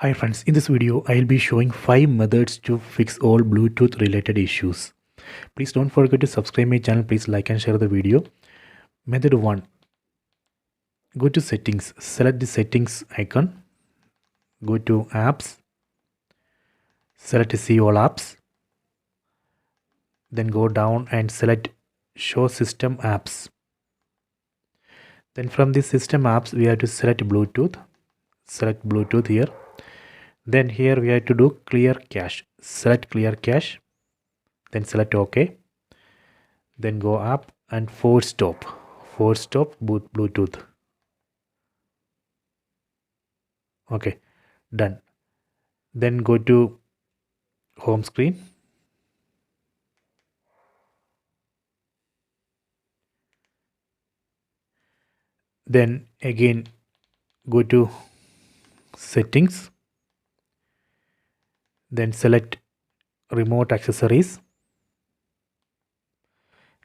Hi friends, in this video I'll be showing 5 methods to fix all Bluetooth related issues. Please don't forget to subscribe my channel, please like and share the video. Method 1. Go to settings, select the settings icon, go to apps, select see all apps, then go down and select show system apps. Then from the system apps we have to select Bluetooth here. Then here we have to do clear cache, select clear cache, then select OK. Then go up and force stop Bluetooth. Okay, done. Then go to home screen. Then again go to settings. Then select remote accessories.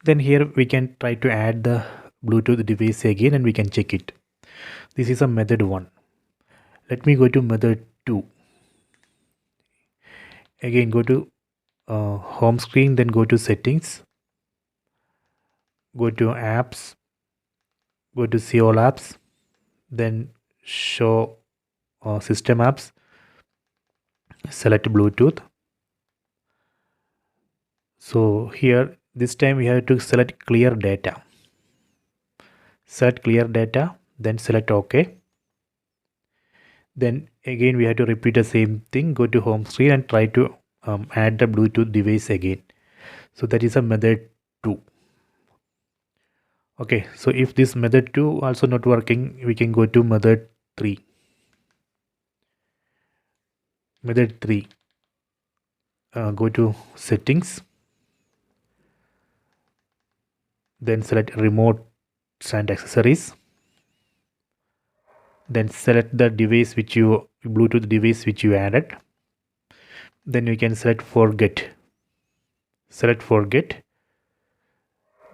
Then here we can try to add the Bluetooth device again and we can check it. This is a method 1. Let me go to method 2. Again go to home screen, then go to settings, go to apps, go to see all apps, then show system apps, select Bluetooth. So here this time we have to select clear data. Select clear data, then select OK. Then again we have to repeat the same thing. Go to home screen and try to add the Bluetooth device again. So that is a method 2. Okay, so if this method 2 also not working, we can go to method 3. Method 3. Go to settings, then select remote and accessories, then select the device which you Bluetooth device which you added. Then you can select forget.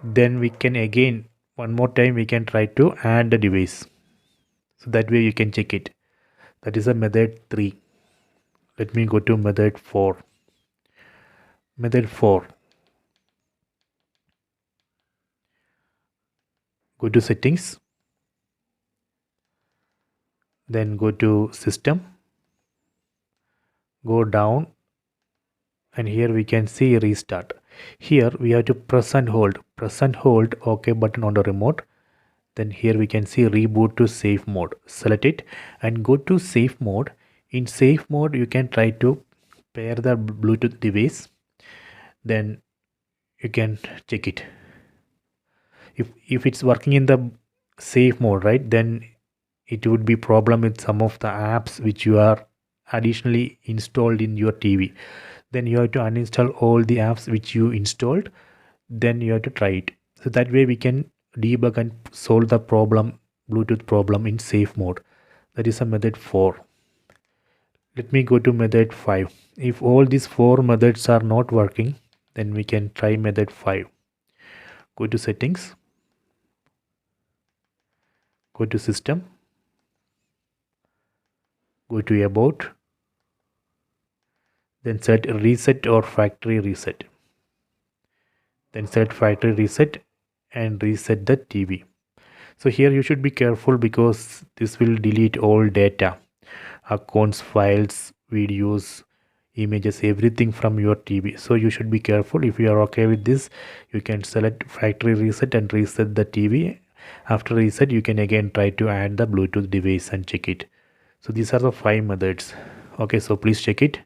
Then we can again one more time we can try to add the device, so that way you can check it. That is a method 3. Let me go to method 4. Method 4. Go to settings, then go to system, go down, and here we can see restart. Here we have to press and hold OK button on the remote. Then here we can see reboot to safe mode. Select it and go to safe mode. In safe mode you can try to pair the Bluetooth device, then you can check it. If it's working in the safe mode, right, then it would be problem with some of the apps which you are additionally installed in your TV. Then you have to uninstall all the apps which you installed, then you have to try it. So that way we can debug and solve the problem, Bluetooth problem, in safe mode. That is a method 4. Let me go to method 5. If all these 4 methods are not working, then we can try method 5. Go to settings, go to system, go to about, then set reset or factory reset. Then set factory reset and reset the TV. So here you should be careful because this will delete all data, accounts, files, videos, images, everything from your TV. So you should be careful. If you are okay with this, you can select factory reset and reset the TV. After reset you can again try to add the Bluetooth device and check it. So these are the 5 methods. Okay, so please check it.